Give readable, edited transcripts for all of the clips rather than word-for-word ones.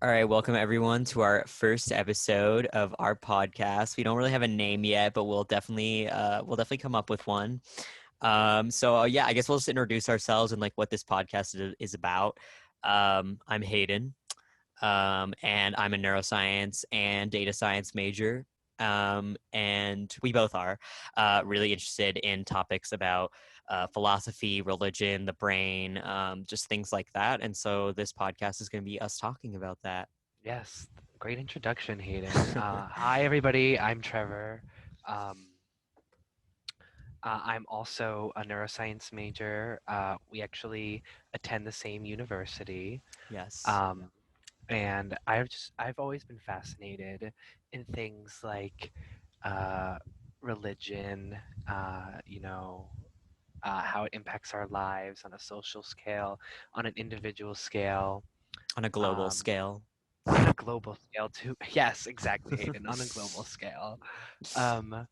All right, welcome everyone to our first episode of our podcast. We don't really have a name yet, but we'll definitely come up with one. Yeah, I guess we'll just introduce ourselves and like what this podcast is about. I'm Hayden, and I'm a neuroscience and data science major. And we both are really interested in topics about philosophy, religion, the brain, just things like that. And so this podcast is going to be us talking about that. Yes, great introduction, Hayden. Hi, everybody. I'm Trevor. Um, I'm also a neuroscience major. We actually attend the same university. Yes. Um, and I've always been fascinated in things like uh, religion, you know, how it impacts our lives on a social scale, on an individual scale. On a global Um, scale. on a global scale too. Yes, exactly, Hayden. On a global scale. Um,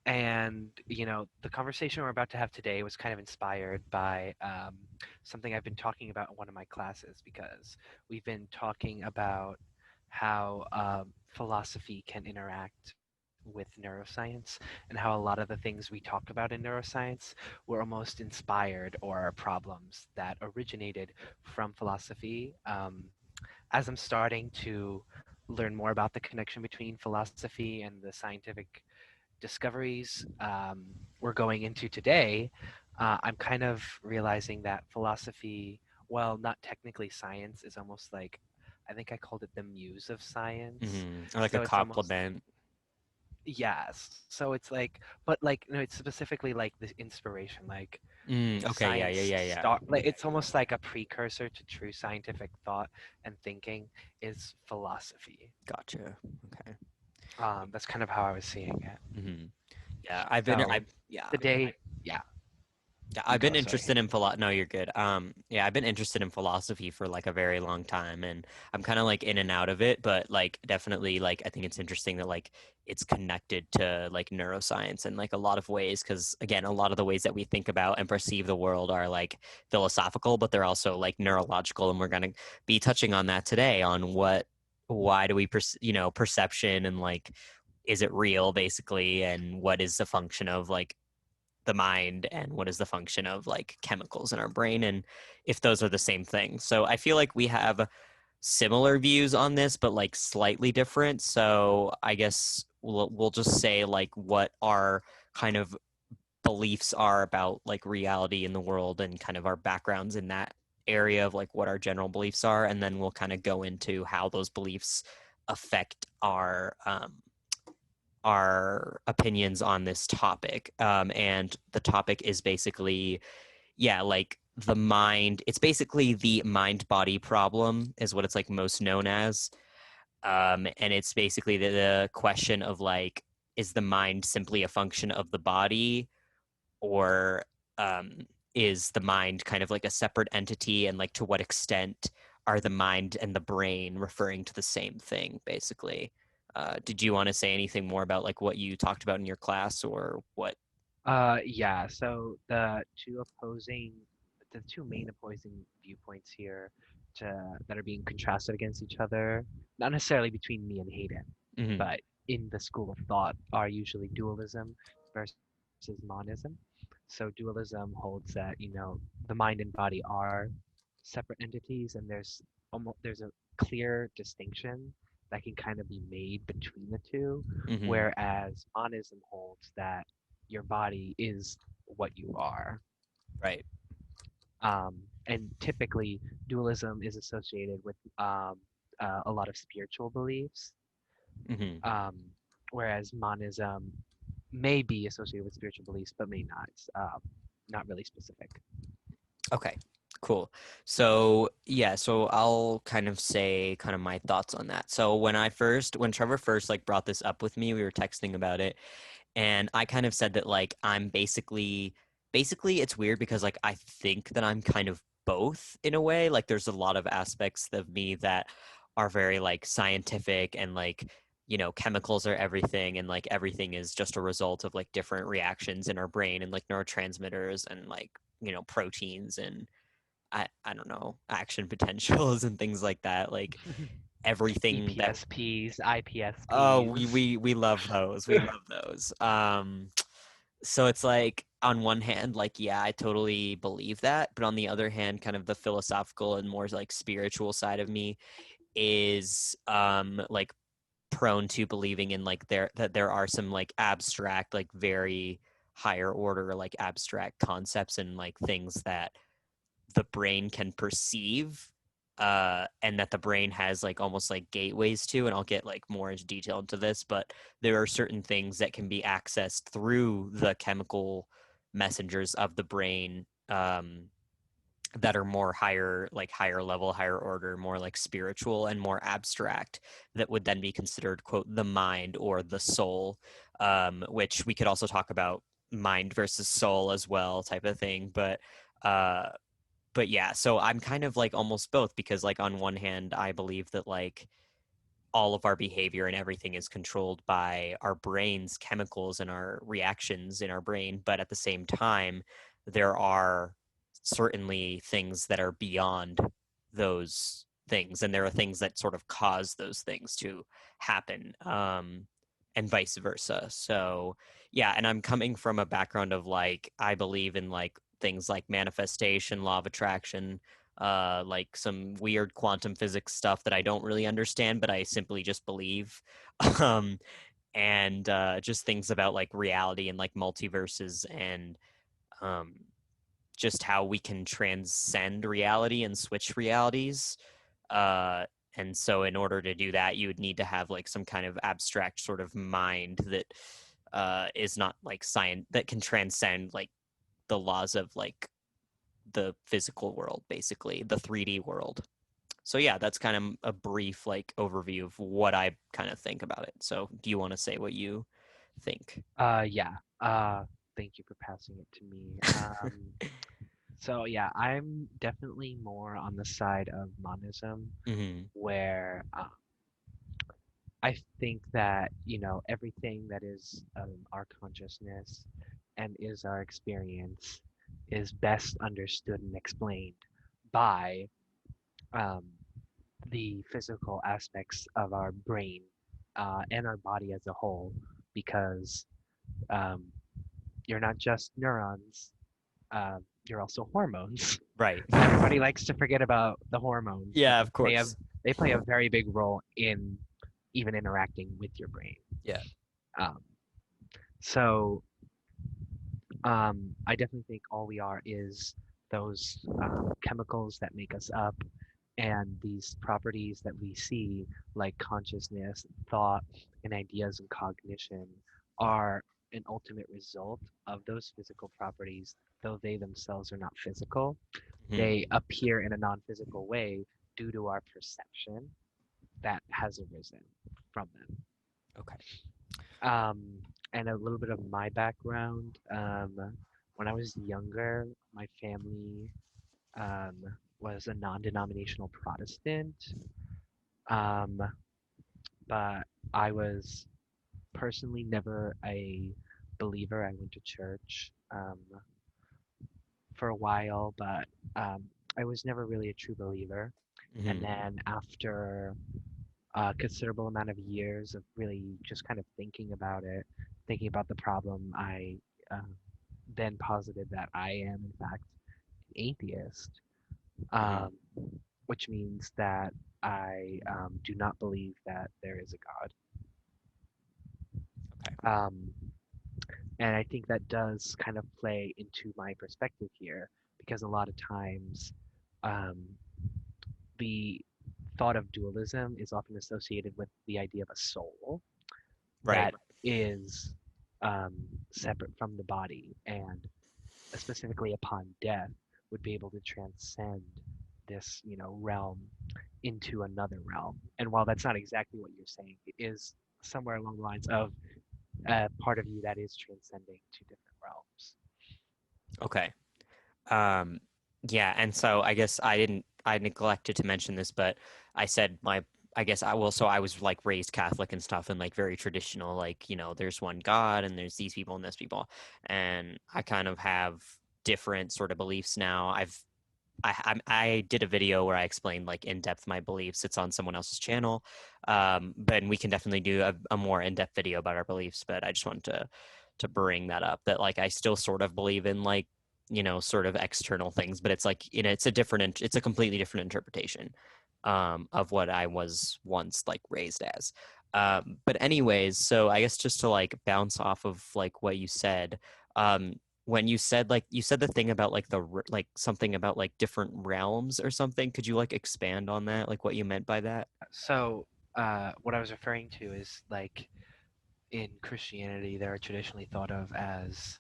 and the conversation we're about to have today was kind of inspired by something I've been talking about in one of my classes because we've been talking about how philosophy can interact with neuroscience and how a lot of the things we talk about in neuroscience were almost inspired or problems that originated from philosophy. As I'm starting to learn more about the connection between philosophy and the scientific discoveries we're going into today, I'm kind of realizing that philosophy, well, not technically science, is almost like, I think I called it the muse of science. Or like a So it's almost compliment. yes. So it's like, but like, no, it's specifically like the inspiration, like Okay, yeah, yeah, science yeah, yeah. start like it's almost like a precursor to true scientific thought and thinking is philosophy. Gotcha. Okay. That's kind of how I was seeing it. hmm Yeah, I've been So yeah. today, yeah, Yeah, you I've been go. Sorry. interested in No, you're good. Yeah, I've been interested in philosophy for like a very long time, and I'm kind of like in and out of it, but like definitely like I think it's interesting that like it's connected to like neuroscience in like a lot of ways, because again, a lot of the ways that we think about and perceive the world are like philosophical, but they're also like neurological, and we're gonna be touching on that today on why do we perception and like is it real basically, and what is the function of like the mind and what is the function of like chemicals in our brain and if those are the same thing. So I feel like we have similar views on this but like slightly different. So I guess we'll just say like what our kind of beliefs are about like reality in the world and kind of our backgrounds in that area of like what our general beliefs are, and then we'll kind of go into how those beliefs affect our opinions on this topic. And the topic is basically, yeah, like the mind. It's basically the mind body problem, is what it's like most known as. And it's basically the question of like, is the mind simply a function of the body, or um, is the mind kind of like a separate entity? And like, to what extent are the mind and the brain referring to the same thing, basically? Did you want to say anything more about like what you talked about in your class or what? Yeah, so the two main opposing viewpoints here that are being contrasted against each other, not necessarily between me and Hayden, Mhm. but in the school of thought are usually dualism versus monism. So dualism holds that, the mind and body are separate entities, and there's a clear distinction that can kind of be made between the two, Mhm. whereas monism holds that your body is what you are. Right. And typically, dualism is associated with a lot of spiritual beliefs, Mhm. um, whereas monism may be associated with spiritual beliefs, but may not. It's not really specific. Okay. Cool. So, yeah, so I'll kind of say kind of my thoughts on that. So, when Trevor first like brought this up with me, we were texting about it, and I kind of said that like I'm basically it's weird because like I think that I'm kind of both in a way. Like there's a lot of aspects of me that are very like scientific and like chemicals are everything, and like everything is just a result of like different reactions in our brain and like neurotransmitters and like proteins and I don't know, action potentials and things like that. Like everything that EPSPs, oh IPSPs. we love those. We love those. So it's like on one hand, like yeah, I totally believe that, but on the other hand, kind of the philosophical and more like spiritual side of me is like prone to believing in like there are some like abstract, like very higher order like abstract concepts and like things that the brain can perceive, and that the brain has like almost like gateways to, and I'll get like more into detail into this, but there are certain things that can be accessed through the chemical messengers of the brain, that are more higher, like higher level, higher order, more like spiritual and more abstract, that would then be considered quote the mind or the soul, which we could also talk about mind versus soul as well type of thing, uh but yeah, so I'm kind of like almost both, because like on one hand I believe that like all of our behavior and everything is controlled by our brain's chemicals and our reactions in our brain, but at the same time there are certainly things that are beyond those things, and there are things that sort of cause those things to happen, and vice versa. So yeah, and I'm coming from a background of like I believe in like things like manifestation, law of attraction, like some weird quantum physics stuff that I don't really understand, but I simply just believe. um, and just things about like reality and like multiverses, and um, just how we can transcend reality and switch realities. Uh, and so, in order to do that, you would need to have like some kind of abstract sort of mind that is not like science, that can transcend like the laws of like the physical world, basically the 3D world. So yeah, that's kind of a brief like overview of what I kind of think about it. So do you want to say what you think? Yeah. Thank you for passing it to me. So yeah, I'm definitely more on the side of monism, Hmm. where I think that, everything that is our consciousness and is our experience is best understood and explained by um, the physical aspects of our brain and our body as a whole, because um, you're not just neurons, you're also hormones. Right. Everybody likes to forget about the hormones, but Yeah, of course. they play a very big role in even interacting with your brain. Yeah. Um, so I definitely think all we are is those chemicals that make us up, and these properties that we see, like consciousness, thought, and ideas and cognition, are an ultimate result of those physical properties, though they themselves are not physical. Hmm. They appear in a non physical way due to our perception that has arisen from them. Okay. Um, and a little bit of my background. When I was younger, my family um, was a non denominational Protestant, um, but I was personally never a believer. I went to church for a while, but um, I was never really a true believer. And Hmm. then after a considerable amount of years of really just kind of thinking about it, thinking about the problem, I then posited that I am, in fact, an atheist, Hmm. um, which means that I do not believe that there is a Okay. God. And I think that does kind of play into my perspective here, because a lot of times um, the thought of dualism is often associated with the idea of a soul Right. that is um, separate from the body, and specifically upon death would be able to transcend this, realm into another realm. And while that's not exactly what you're saying, it is somewhere along the lines of a part of you that is transcending to different realms. Okay. Um, yeah, and so I guess I neglected to mention this, but I said I guess I will, so I was like raised Catholic and stuff, and like very traditional, like, there's one God and there's these people and this people. And I kind of have different sort of beliefs now. I've I did a video where I explained like in depth my beliefs. It's on someone else's channel, but we can definitely do a more in depth video about our beliefs. But I just wanted to bring that up that like I still sort of believe in like sort of external things, but it's like it's a completely different interpretation of what I was once like raised as. But anyways, so I guess just to like bounce off of like what you said, um, when you said the thing about like like something about like different realms or something, could you like expand on that, like what you meant by that? So, what I was referring to is like in Christianity, they're traditionally thought of as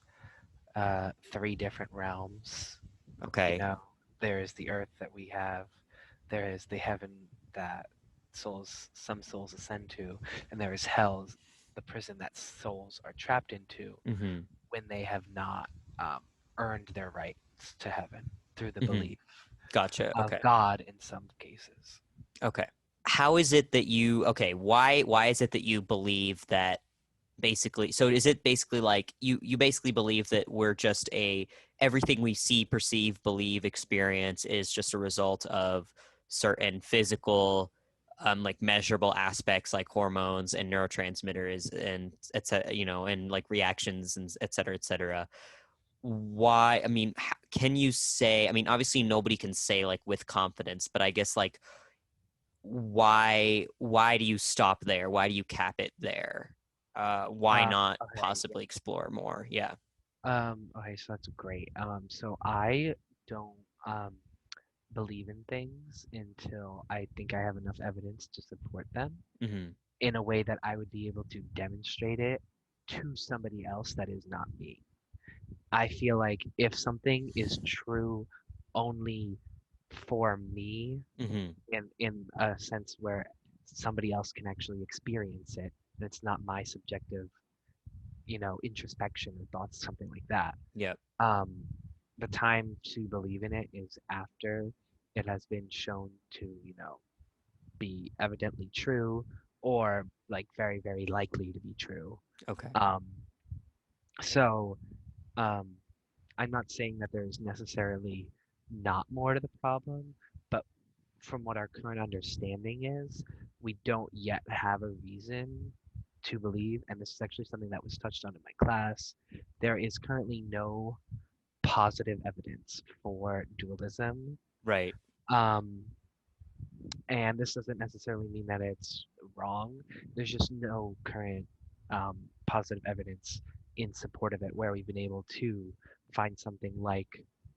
three different realms. You Okay. know, there is the earth that we have, there is the heaven that some souls ascend to, and there is hell, the prison that souls are trapped into Mm-hmm. when they have not um, earned their rights to heaven through the Mm-hmm. belief Gotcha. of Okay. God in some cases. Okay. How is it that you okay, why is it that you believe that basically, so is it basically like you basically believe that we're just a everything we see, perceive, believe, experience is just a result of certain physical like measurable aspects like hormones and neurotransmitters and etc, and like reactions and et cetera. Why, I mean, can you say, I mean, obviously nobody can say like with confidence, but I guess like why do you stop there? Why do you cap it there? Why not Okay, yeah. possibly explore more? Yeah. Okay, so that's great. So I don't um believe in things until I think I have enough evidence to support them Hmm. in a way that I would be able to demonstrate it to somebody else that is not me. I feel like if something is true only for me Hmm. in a sense where somebody else can actually experience it, and it's not my subjective, introspection or thoughts, something like that. Yep. Um, the time to believe in it is after it has been shown to, be evidently true or like very, very likely to be true. Okay. Um, so um, I'm not saying that there's necessarily not more to the problem, but from what our current understanding is, we don't yet have a reason to believe, and this is actually something that was touched on in my class. There is currently no positive evidence for dualism. Right. Um, and this doesn't necessarily mean that it's wrong. There's just no current positive evidence in support of it where we've been able to find something like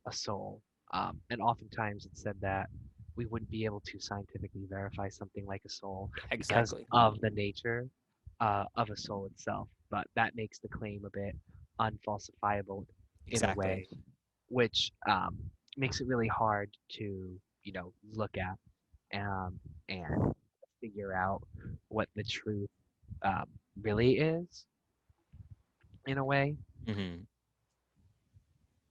a soul. And oftentimes it's said that we wouldn't be able to scientifically verify something like a soul because Exactly. of the nature of a soul itself. But that makes the claim a bit unfalsifiable in a Exactly. way, which makes it really hard to, look at um, and figure out what the truth um, really is in a way. Hmm.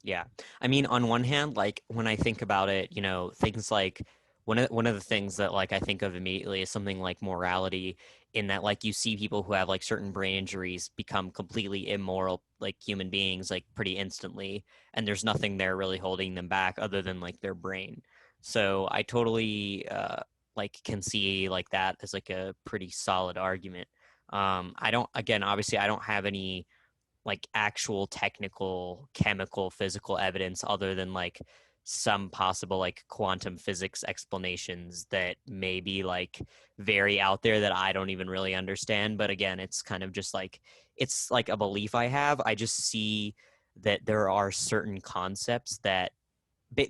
Yeah. I mean, on one hand, like when I think about it, things like one of the things that like I think of immediately is something like morality, in that like you see people who have like certain brain injuries become completely immoral like human beings like pretty instantly, and there's nothing there really holding them back other than like their brain. So I totally like can see like that as like a pretty solid argument. I don't, again, obviously I don't have any like actual technical chemical physical evidence other than like some possible like quantum physics explanations that may be like very out there that I don't even really understand, but again it's kind of just like it's like a belief I have. I just see that there are certain concepts that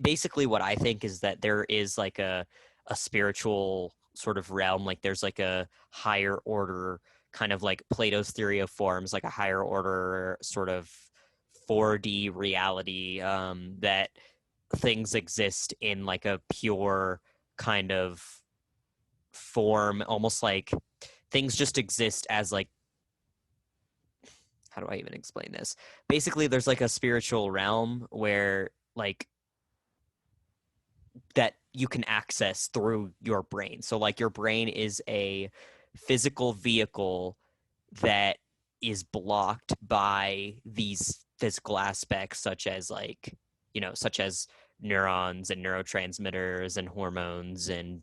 basically what I think is that there is like a spiritual sort of realm, like there's like a higher order, kind of like Plato's theory of forms, like a higher order sort of 4D reality, that things exist in like a pure kind of form, almost like things just exist as like, how do I even explain this? Basically there's like a spiritual realm where like that you can access through your brain. So like your brain is a physical vehicle that is blocked by these physical aspects such as like, such as neurons and neurotransmitters and hormones and,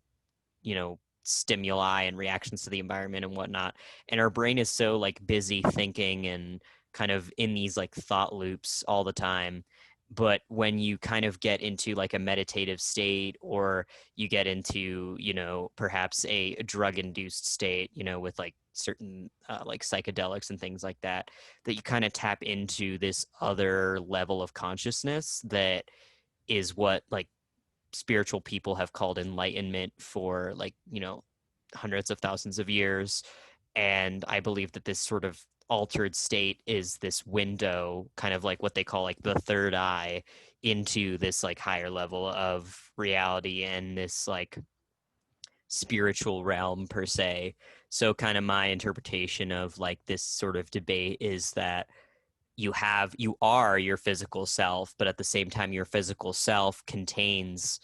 stimuli and reactions to the environment and whatnot. And our brain is so like busy thinking and kind of in these like thought loops all the time. But when you kind of get into like a meditative state, or you get into, perhaps a drug induced state, with like certain like psychedelics and things like that, that you kind of tap into this other level of consciousness that is what like spiritual people have called enlightenment for like, hundreds of thousands of years. And I believe that this sort of altered state is this window, kind of like what they call like the third eye, into this like higher level of reality and this like spiritual realm per se. So kind of my interpretation of like this sort of debate is that you are your physical self, but at the same time your physical self contains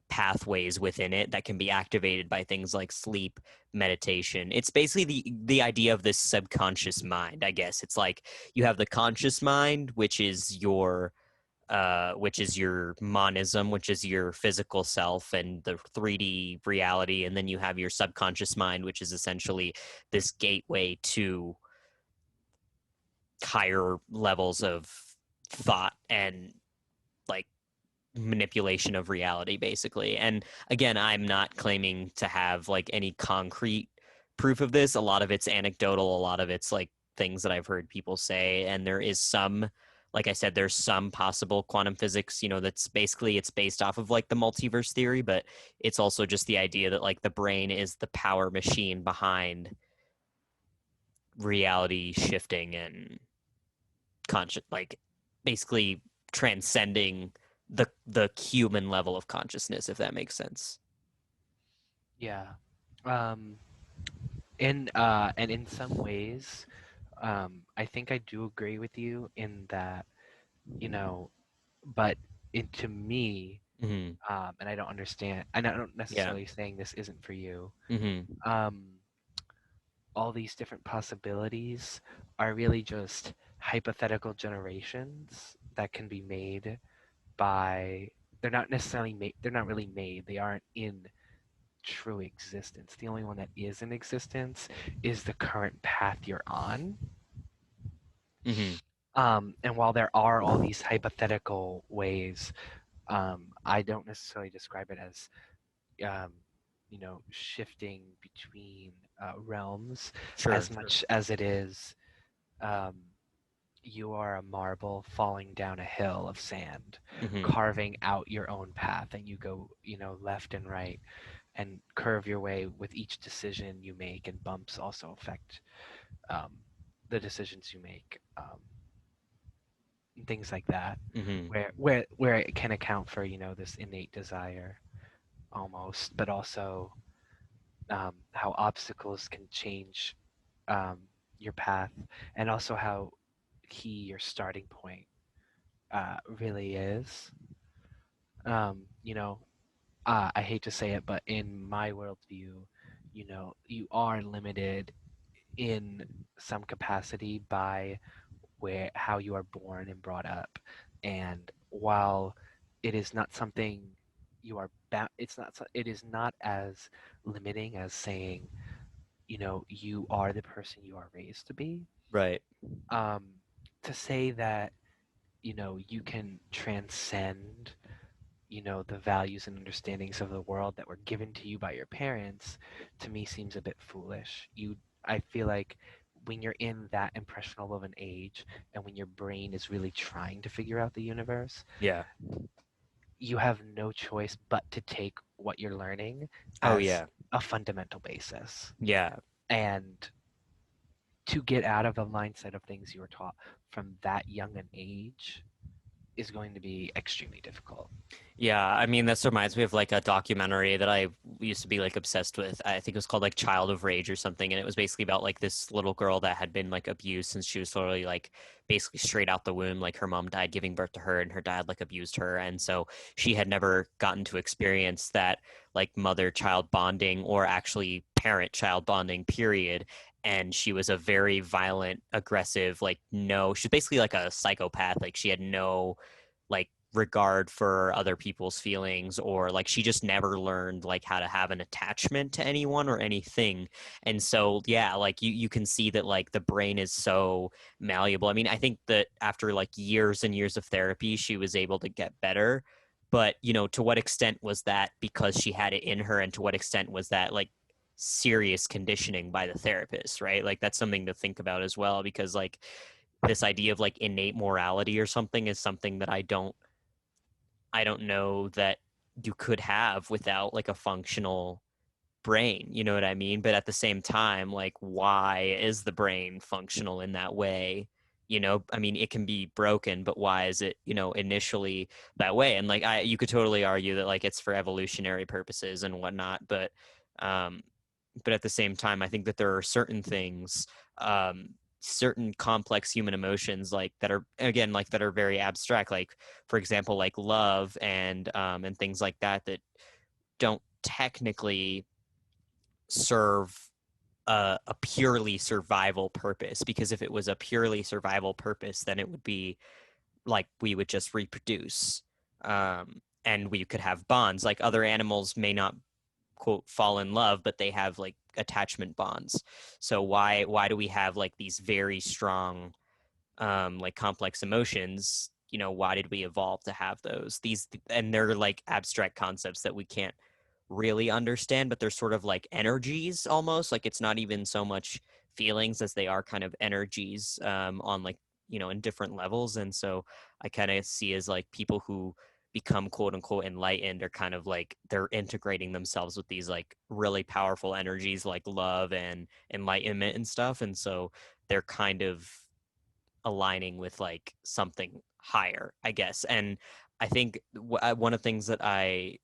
pathways within it that can be activated by things like sleep, meditation. It's basically the idea of this subconscious mind, I guess. It's like you have the conscious mind, which is your monism, which is your physical self and the 3D reality, and then you have your subconscious mind, which is essentially this gateway to higher levels of thought and like manipulation of reality, basically. And again, I'm not claiming to have like any concrete proof of this. A lot of it's anecdotal, a lot of it's like things that I've heard people say, and there is some, like I said, there's some possible quantum physics, that's basically, it's based off of like the multiverse theory, but it's also just the idea that like the brain is the power machine behind reality shifting and conscious, like basically transcending the human level of consciousness, if that makes sense. Yeah. Um, and in some ways, I think I do agree with you in that, you know, but to me, Mm-hmm. and I don't understand, and I don't Yeah. necessarily saying this isn't for you. Mm-hmm. Um, all these different possibilities are really just hypothetical generations that can be made by. They're not necessarily made. They're not really made. They aren't in true existence. The only one that is in existence is the current path you're on. Mm-hmm. And while there are all these hypothetical ways, I don't necessarily describe it as, um, shifting between realms Sure. as much as it is, um, you are a marble falling down a hill of sand, Mm-hmm. carving out your own path, and you go, left and right and curve your way with each decision you make, and bumps also affect um, the decisions you make, and things like that, Mm-hmm. where it can account for this innate desire almost, but also how obstacles can change um, your path, and also how key your starting point really is. Um, you know, I hate to say it, but in my worldview, you are limited in some capacity by where how you are born and brought up. And while it is not something you are bound, it is not as limiting as saying, you are the person you are raised to be. Right. Um, to say that, you can transcend, the values and understandings of the world that were given to you by your parents, to me seems a bit foolish. I feel like when you're in that impressionable of an age, and when your brain is really trying to figure out the universe, Yeah. you have no choice but to take what you're learning Oh as yeah. a fundamental basis. Yeah. And to get out of the mindset of things you were taught from that young an age is going to be extremely difficult. Yeah, I mean, this reminds me of like a documentary that I used to be like obsessed with. I think it was called like Child of Rage or something, and it was basically about like this little girl that had been like abused since she was totally like basically straight out the womb. Like her mom died giving birth to her, and her dad like abused her, and so she had never gotten to experience that like mother-child bonding or actually parent-child bonding period. And she was a very violent, aggressive, like no, she's basically like a psychopath. Like she had no like regard for other people's feelings, or like she just never learned like how to have an attachment to anyone or anything. And so yeah, like you can see that like the brain is so malleable. I mean, I think that after like years and years of therapy she was able to get better, but to what extent was that because she had it in her, and to what extent was that like serious conditioning by the therapist, right? Like that's something to think about as well, because like this idea of like innate morality or something is something that I don't know that you could have without like a functional brain, you know what I mean? But at the same time, like why is the brain functional in that way? I mean, it can be broken, but why is it, initially that way? And like you could totally argue that like it's for evolutionary purposes and whatnot, um but at the same time, I think that there are certain things, um, certain complex human emotions, like that are again like that are very abstract, like for example, like love and things like that that don't technically serve a purely survival purpose. Because if it was a purely survival purpose, then it would be like we would just reproduce, and we could have bonds. Like other animals may not quote fall in love, but they have like attachment bonds. So why do we have like these very strong like complex emotions? Why did we evolve to have these, and they're like abstract concepts that we can't really understand, but they're sort of like energies almost. Like it's not even so much feelings as they are kind of energies, on like in different levels. And so I kind of see as like people who become quote unquote enlightened are kind of like they're integrating themselves with these like really powerful energies like love and enlightenment and stuff. And so they're kind of aligning with like something higher, I guess. And I think one of the things that I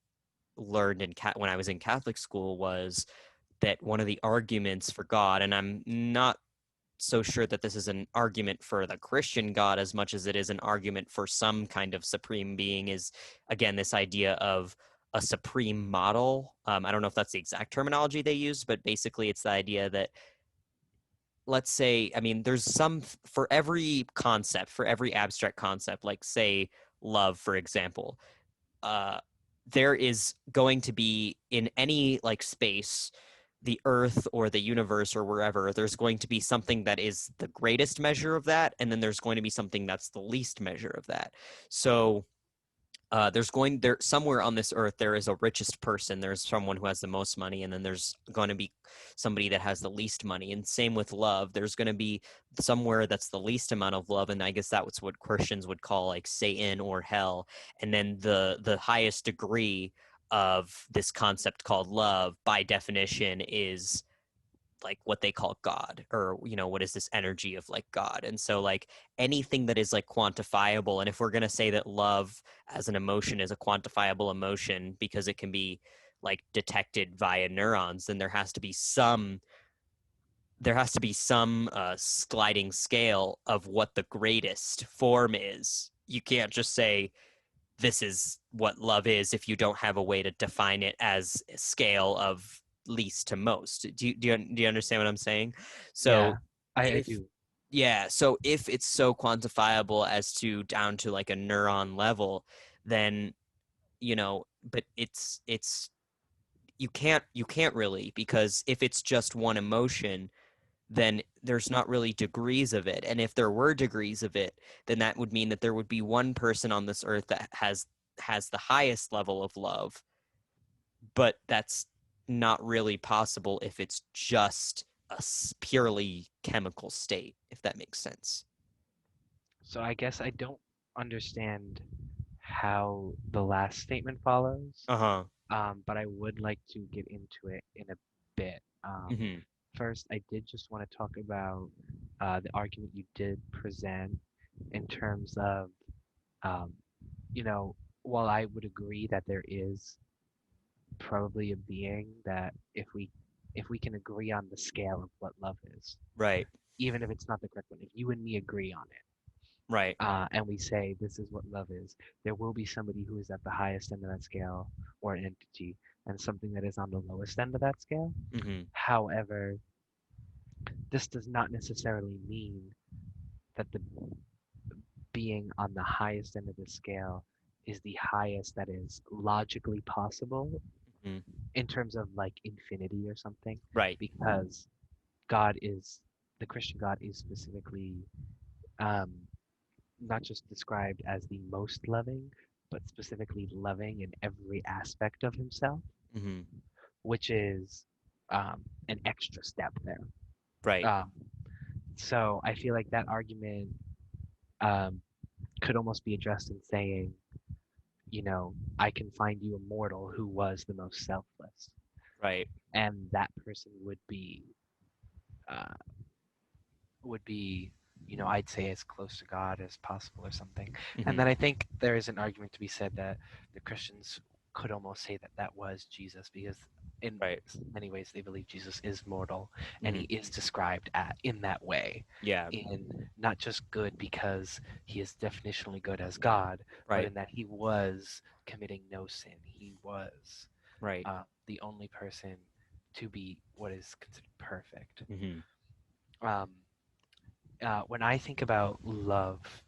learned when I was in Catholic school was that one of the arguments for God, and I'm not so sure that this is an argument for the Christian God as much as it is an argument for some kind of supreme being, is again this idea of a supreme model. I don't know if that's the exact terminology they use, but basically it's the idea that, let's say, I mean, there's some for every concept, for every abstract concept, like say love, for example. uh, there is going to be in any like space, the earth or the universe or wherever, there's going to be something that is the greatest measure of that, and then there's going to be something that's the least measure of that. So there somewhere on this earth there is a richest person, there's someone who has the most money, and then there's going to be somebody that has the least money. And same with love, there's going to be somewhere that's the least amount of love, and I guess that's what Christians would call like Satan or hell. And then the highest degree of this concept called love by definition is like what they call God, or what is this energy of like God. And so like anything that is like quantifiable, and if we're going to say that love as an emotion is a quantifiable emotion because it can be like detected via neurons, then there has to be some sliding scale of what the greatest form is. You can't just say this is what love is if you don't have a way to define it as a scale of least to most. Do you understand what I'm saying? So Yeah, I if do. yeah, so if it's so quantifiable as to down to like a neuron level, then but it's you can't really, because if it's just one emotion, then there's not really degrees of it. And if there were degrees of it, then that would mean that there would be one person on this earth that has the highest level of love, but that's not really possible if it's just a purely chemical state, if that makes sense. So I guess I don't understand how the last statement follows, Uh-huh. but I would like to get into it in a bit. Hmm. First, I did just want to talk about the argument you did present in terms of, um, you know, while I would agree that there is probably a being that if we can agree on the scale of what love is, Right. even if it's not the correct one, if you and me agree on it, Right. and we say this is what love is, there will be somebody who is at the highest end of that scale, or an entity, and something that is on the lowest end of that scale. Hmm. However, this does not necessarily mean that the being on the highest end of the scale is the highest that is logically possible Mhm. in terms of like infinity or something, Right. because God is the Christian God is specifically um, not just described as the most loving, but specifically loving in every aspect of himself, Hmm. which is an extra step there. Right. Um, so I feel like that argument um, could almost be addressed in saying, I can find you a mortal who was the most selfless, Right. and that person uh, would be, I'd say as close to God as possible or something. And Hmm. then I think there is an argument to be said that the Christians could almost say that that was Jesus, because in Right. many ways they believe Jesus is mortal and he Hmm. is described in that way, Yeah. in not just good because he is definitionally good as God, but Right. in that he was committing no sin. He was Right. the only person to be what is considered perfect. Hmm. Um, when I think about love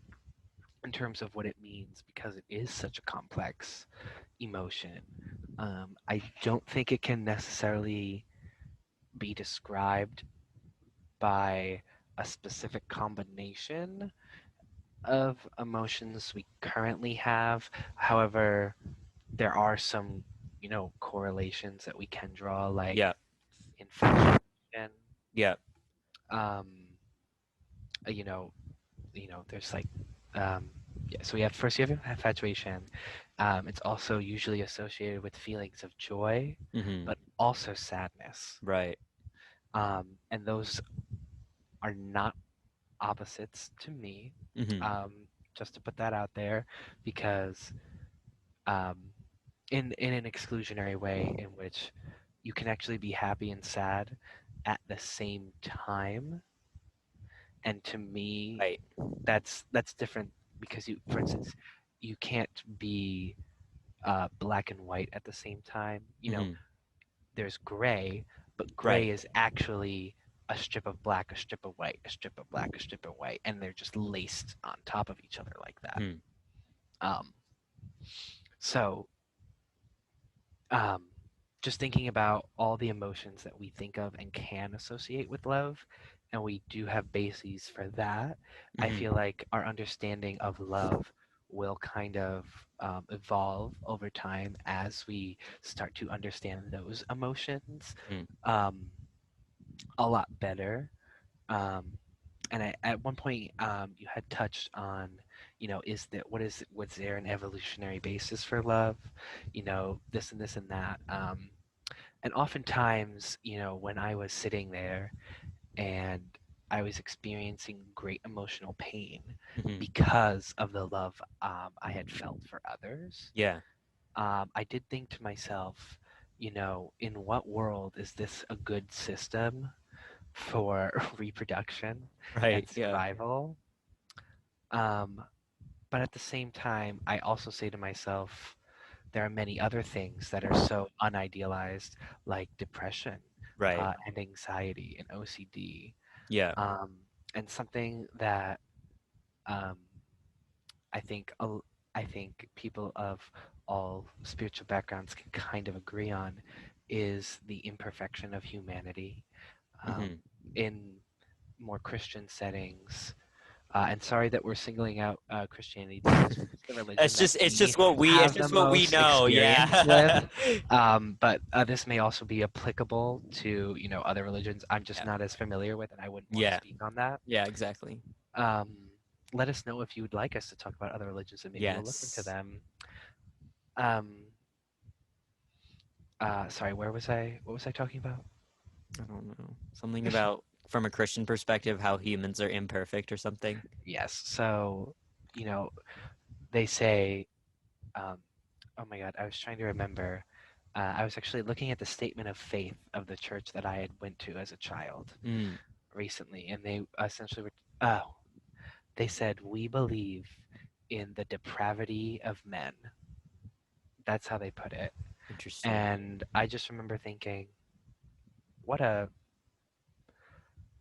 in terms of what it means, because it is such a complex emotion, I don't think it can necessarily be described by a specific combination of emotions we currently have. However, there are some, correlations that we can draw, like Yeah. infatuation. Yeah. Um, you know, there's like yeah, so we have first you have infatuation. It's also usually associated with feelings of joy, Hmm. but also sadness. Right. And those are not opposites to me. Hmm. um, just to put that out there, because um, in an exclusionary way in which you can actually be happy and sad at the same time. And to me, Right. that's different, because for instance, you can't be black and white at the same time. Hmm. There's gray, but Right. gray is actually a strip of black, a strip of white, a strip of black, a strip of white, and they're just laced on top of each other like that. Hmm. Um, so um, just thinking about all the emotions that we think of and can associate with love, and we do have bases for that, I Hmm. feel like our understanding of love will kind of evolve over time as we start to understand those emotions Hmm. um, a lot better. Um, and at one point, you had touched on, was there an evolutionary basis for love? This and this and that. And oftentimes, when I was sitting there and I was experiencing great emotional pain Hmm. because of the love I had felt for others, Yeah. I did think to myself, in what world is this a good system for reproduction and Right. Yeah. survival? Um, but at the same time, I also say to myself, there are many other things that are so unidealized, like depression Right. and anxiety and OCD, Yeah. um, and something that um, I think I think people of all spiritual backgrounds can kind of agree on is the imperfection of humanity. Um, Hmm. in more Christian settings, and sorry that we're singling out Christianity because it's just the religion that It's we just what we it's have the just what we most know. experience with. Yeah. But this may also be applicable to other religions I'm just Yeah. not as familiar with, and I wouldn't want to Yeah. speak on that. Yeah. Exactly. Um, let us know if you would like us to talk about other religions, and maybe we'll look into Yes. them. Um, sorry, where was I? What was I talking about? I don't know. Something about from a Christian perspective how humans are imperfect or something. Yes. So, you know, they say, um, oh my God, I was trying to remember. I was actually looking at the statement of faith of the church that I had went to as a child Mm, recently, and they essentially were, oh, they said, we believe in the depravity of men. That's how they put it. interesting. And I just remember thinking, what a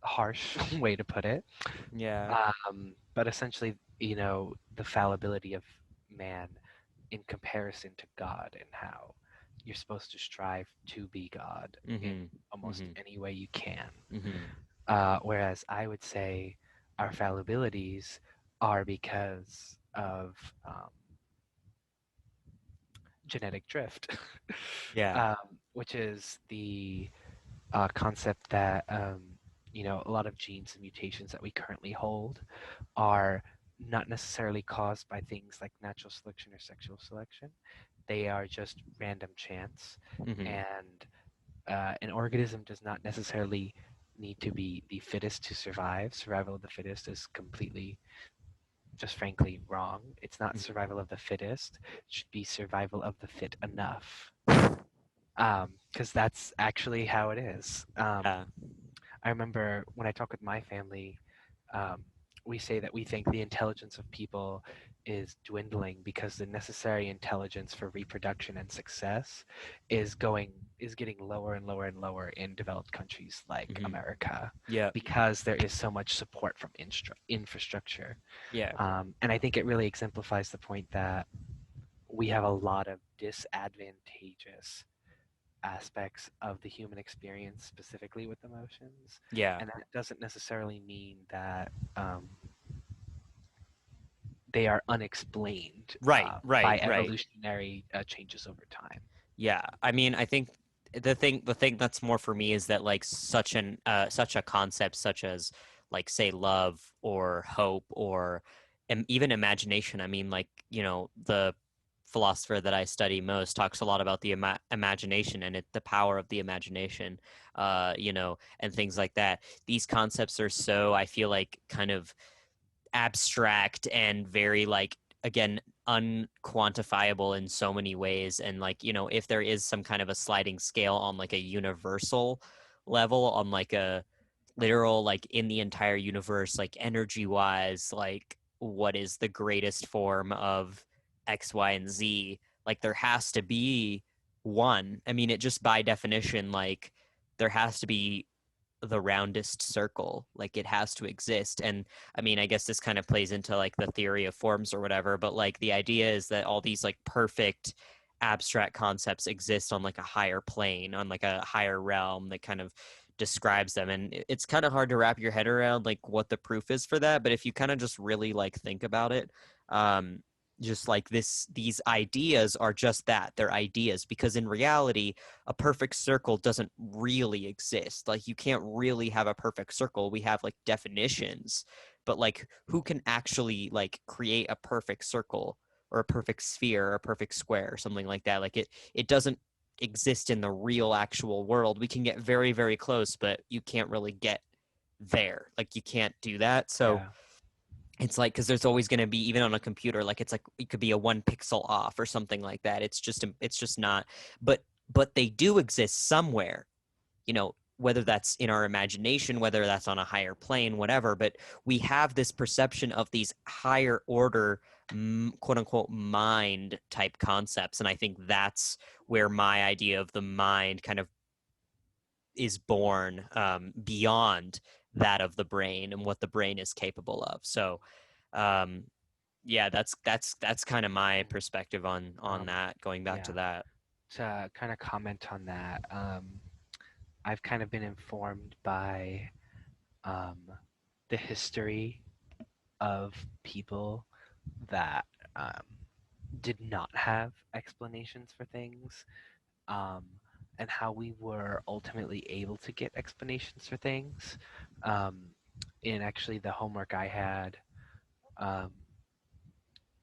harsh way to put it. Yeah. But essentially, the fallibility of man in comparison to God and how you're supposed to strive to be God in Mhm. almost Mhm. any way you can. Mhm. Whereas I would say our fallibilities are because of genetic drift, Yeah. which is the concept that a lot of genes and mutations that we currently hold are not necessarily caused by things like natural selection or sexual selection. They are just random chance, Mhm. and an organism does not necessarily need to be the fittest to survive. Survival of the fittest is completely, just frankly, wrong. It's not Mhm. survival of the fittest. It should be survival of the fit enough, because that's actually how it is. Yeah. I remember when I talk with my family, um, we say that we think the intelligence of people is dwindling because the necessary intelligence for reproduction and success is getting lower and lower and lower in developed countries like Mhm. America Yeah. because there is so much support from infrastructure. Yeah. And I think it really exemplifies the point that we have a lot of disadvantageous aspects of the human experience, specifically with emotions. Yeah. And that doesn't necessarily mean that they are unexplained Right. Right. by Right. evolutionary changes over time. Yeah, I mean, I think the thing that's more for me is that like such a concept such as like say love or hope or even imagination. I mean, like, the philosopher that I study most talks a lot about the imagination and the power of the imagination, and things like that. These concepts are so, I feel like, kind of abstract and very like, again, unquantifiable in so many ways. And like, if there is some kind of a sliding scale on like a universal level, on like a literal, like in the entire universe, like energy wise, like what is the greatest form of X, Y, and Z, like there has to be one. I mean, it just by definition, like there has to be the roundest circle, like it has to exist. And I mean, I guess this kind of plays into like the theory of forms or whatever, but like the idea is that all these like perfect abstract concepts exist on like a higher plane, on like a higher realm that kind of describes them. And it's kind of hard to wrap your head around like what the proof is for that, but if you kind of just really like think about it, um just like these ideas are just that, they're ideas, because in reality a perfect circle doesn't really exist. Like you can't really have a perfect circle. We have like definitions, but like who can actually like create a perfect circle or a perfect sphere or a perfect square or something like that? Like it doesn't exist in the real actual world. We can get very, very close, but you can't really get there. Like you can't do that. So Yeah, it's like, because there's always going to be, even on a computer, like it's like it could be a 1 pixel off or something like that. It's just not. But they do exist somewhere, whether that's in our imagination, whether that's on a higher plane, whatever. But we have this perception of these higher order, quote unquote, mind type concepts. And I think that's where my idea of the mind kind of is born, beyond that of the brain and what the brain is capable of. So, um, yeah, that's kind of my perspective on um, that. Going back to yeah. that. To kind of comment on that, I've kind of been informed by um, the history of people that um, did not have explanations for things, um, and how we were ultimately able to get explanations for things. Um, in actually the homework I had, um,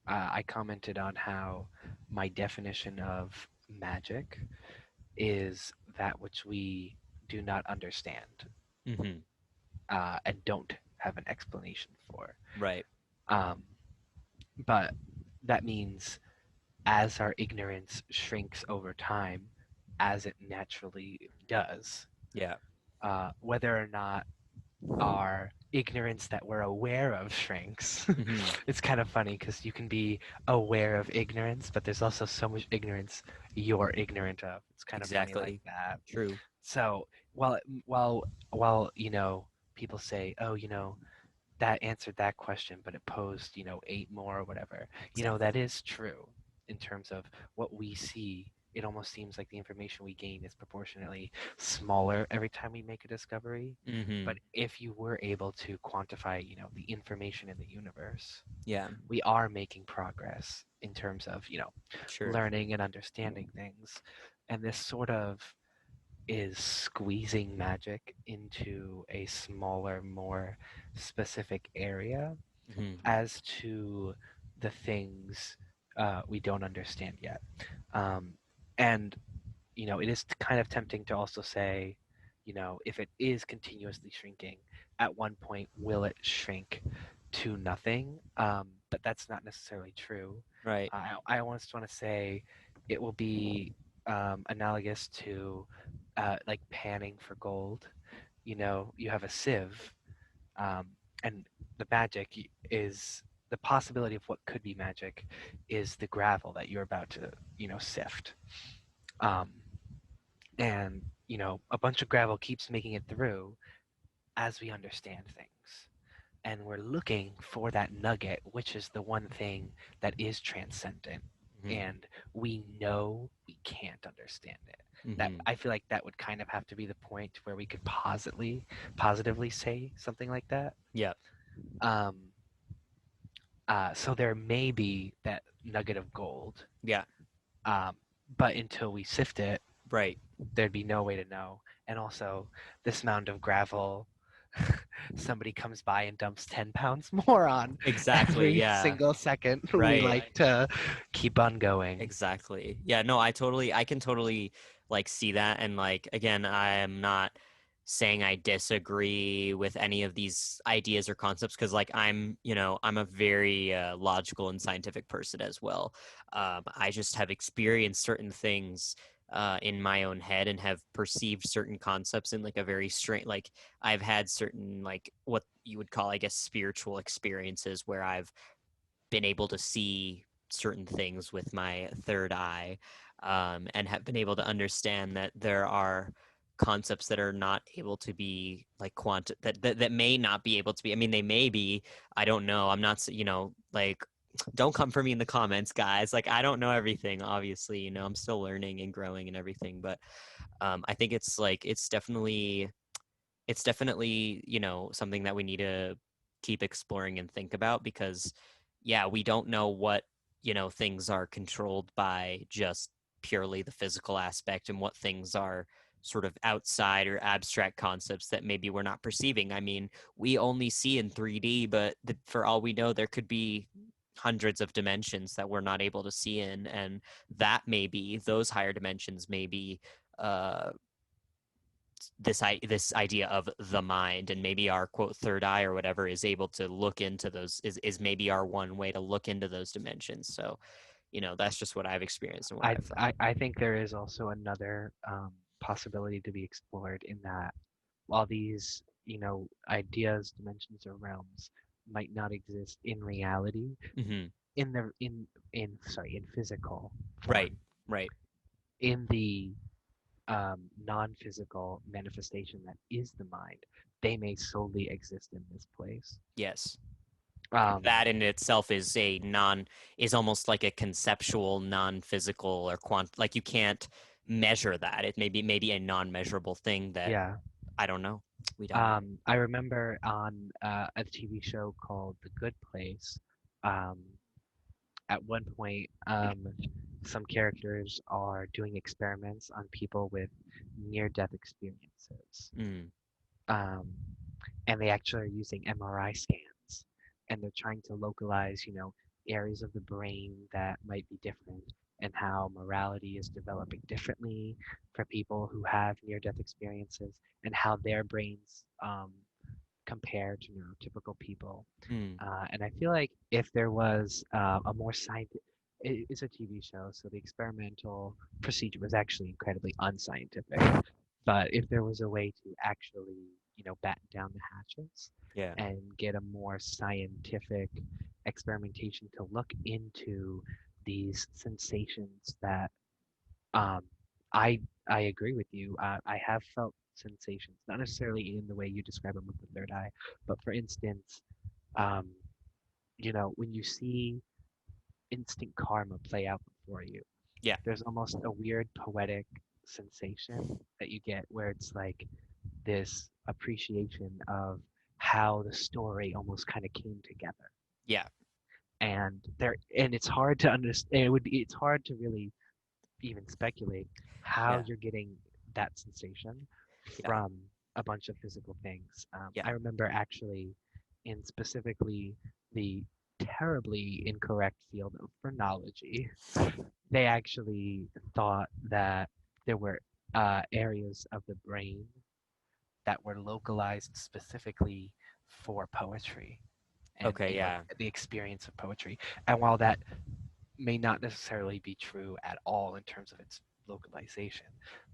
I commented on how my definition of magic is that which we do not understand Hmm. and don't have an explanation for. Right. Um, but that means as our ignorance shrinks over time, as it naturally does, Yeah. whether or not our ignorance that we're aware of shrinks. Hmm. It's kind of funny because you can be aware of ignorance, but there's also so much ignorance you're ignorant of. It's kind of funny like Exactly. that. True. So while people say, oh, that answered that question, but it posed, eight more or whatever. That Exactly. is true. in terms of what we see, it almost seems like the information we gain is proportionately smaller every time we make a discovery. Mm-hmm. But if you were able to quantify, the information in the universe, Yeah. we are making progress in terms of, Sure. learning and understanding things. And this sort of is squeezing magic into a smaller, more specific area Mm-hmm. as to the things we don't understand yet. Um, and it is kind of tempting to also say, if it is continuously shrinking, at one point, will it shrink to nothing? But that's not necessarily true. Right. I almost want to say it will be analogous to like panning for gold. You have a sieve, um, and the magic is the possibility of what could be magic is the gravel that you're about to, sift. Um, and a bunch of gravel keeps making it through as we understand things, and we're looking for that nugget, which is the one thing that is transcendent, Mm-hmm. and we know we can't understand it. That Mm-hmm. I feel like that would kind of have to be the point where we could positively say something like that. Yeah. um, so there may be that nugget of gold, Yeah. um, but until we sift it, Right. there'd be no way to know. And also, this mound of gravel, somebody comes by and dumps 10 pounds more on Exactly. every Yeah. single second. We Right. like to keep on going. Exactly. Yeah, no, I can totally like see that. And like, again, I am not saying I disagree with any of these ideas or concepts because like I'm a very logical and scientific person as well. I just have experienced certain things in my own head and have perceived certain concepts in like a very strange, like I've had certain like what you would call, I guess, spiritual experiences where I've been able to see certain things with my third eye, and have been able to understand that there are concepts that are not able to be like that may not be able to be. I mean, they may be. I don't know. I'm not. Like, don't come for me in the comments, guys. Like, I don't know everything. Obviously, I'm still learning and growing and everything. But I think it's like it's definitely something that we need to keep exploring and think about because yeah, we don't know what things are controlled by just purely the physical aspect and what things are sort of outside or abstract concepts that maybe we're not perceiving. I mean, we only see in 3D, but for all we know there could be hundreds of dimensions that we're not able to see in, and that maybe those higher dimensions may be uh this idea of the mind, and maybe our quote third eye or whatever is able to look into those, is maybe our one way to look into those dimensions. So that's just what I've experienced and what I, I've I, thought. I think there is also another possibility to be explored in that while these, ideas, dimensions, or realms might not exist in reality, Hmm. in the in physical Right. form, Right. in the non-physical manifestation that is the mind, they may solely exist in this place. Yes. Um, That in itself is almost like a conceptual non-physical or like you can't measure that. It may be a non-measurable thing that yeah. I don't know. We don't know. I remember on a TV show called The Good Place, um, at one point, some characters are doing experiments on people with near-death experiences. Mm. Um, and they actually are using MRI scans, and they're trying to localize, areas of the brain that might be different, and how morality is developing differently for people who have near-death experiences, and how their brains compare to neurotypical people. Mm. And I feel like if there was a more scientific, it's a TV show, so the experimental procedure was actually incredibly unscientific. But if there was a way to actually, batten down the hatches Yeah. and get a more scientific experimentation to look into these sensations that um, I I agree with you. I have felt sensations, not necessarily in the way you describe them with the third eye, but for instance, um, when you see instant karma play out for you. Yeah. There's almost a weird poetic sensation that you get where it's like this appreciation of how the story almost kind of came together. Yeah. And it's hard to understand. It's hard to really even speculate how Yeah. you're getting that sensation Yeah. from a bunch of physical things. Yeah. I remember actually in specifically the terribly incorrect field of phrenology, they actually thought that there were areas of the brain that were localized specifically for poetry and Okay. Yeah. the experience of poetry. And while that may not necessarily be true at all in terms of its localization,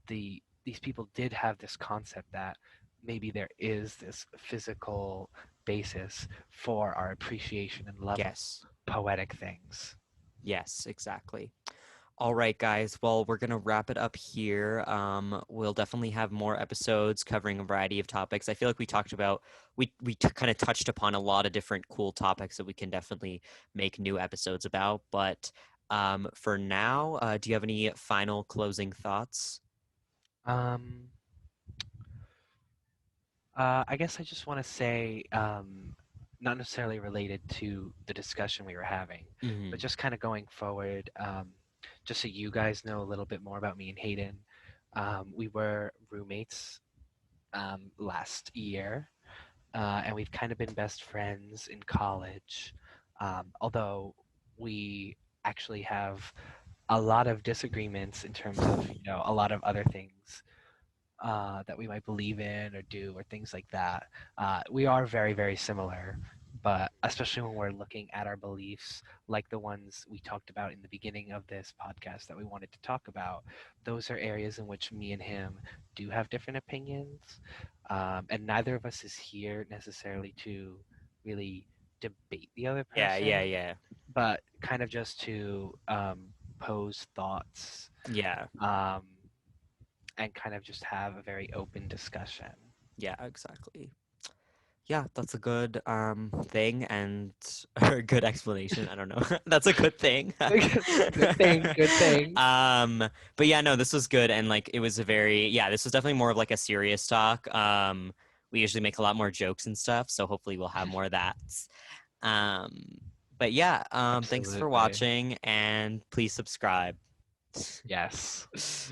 these people did have this concept that maybe there is this physical basis for our appreciation and love of Yes. poetic things. Yes. Exactly. All right, guys. Well, we're gonna wrap it up here. We'll definitely have more episodes covering a variety of topics. I feel like we talked about we kind of touched upon a lot of different cool topics that we can definitely make new episodes about. But for now, do you have any final closing thoughts? Um, I guess I just want to say, not necessarily related to the discussion we were having, but Hmm. just kind of going forward, just so you guys know a little bit more about me and Hayden. We were roommates last year, and we've kind of been best friends in college, although we actually have a lot of disagreements in terms of a lot of other things that we might believe in or do or things like that. We are very, very similar, but especially when we're looking at our beliefs, like the ones we talked about in the beginning of this podcast that we wanted to talk about, those are areas in which me and him do have different opinions. And neither of us is here necessarily to really debate the other Yeah. person, Yeah. Yeah. but kind of just to pose thoughts. Yeah. Um, and kind of just have a very open discussion. Yeah. Exactly. Yeah, that's a good thing and or a good explanation. I don't know. That's a good thing. Good thing, good thing. um, but yeah, no, this was good and like it was a very yeah, this was definitely more of like a serious talk. We usually make a lot more jokes and stuff, so hopefully we'll have more of that. Um, but yeah, thanks for Absolutely. watching and please subscribe. Yes.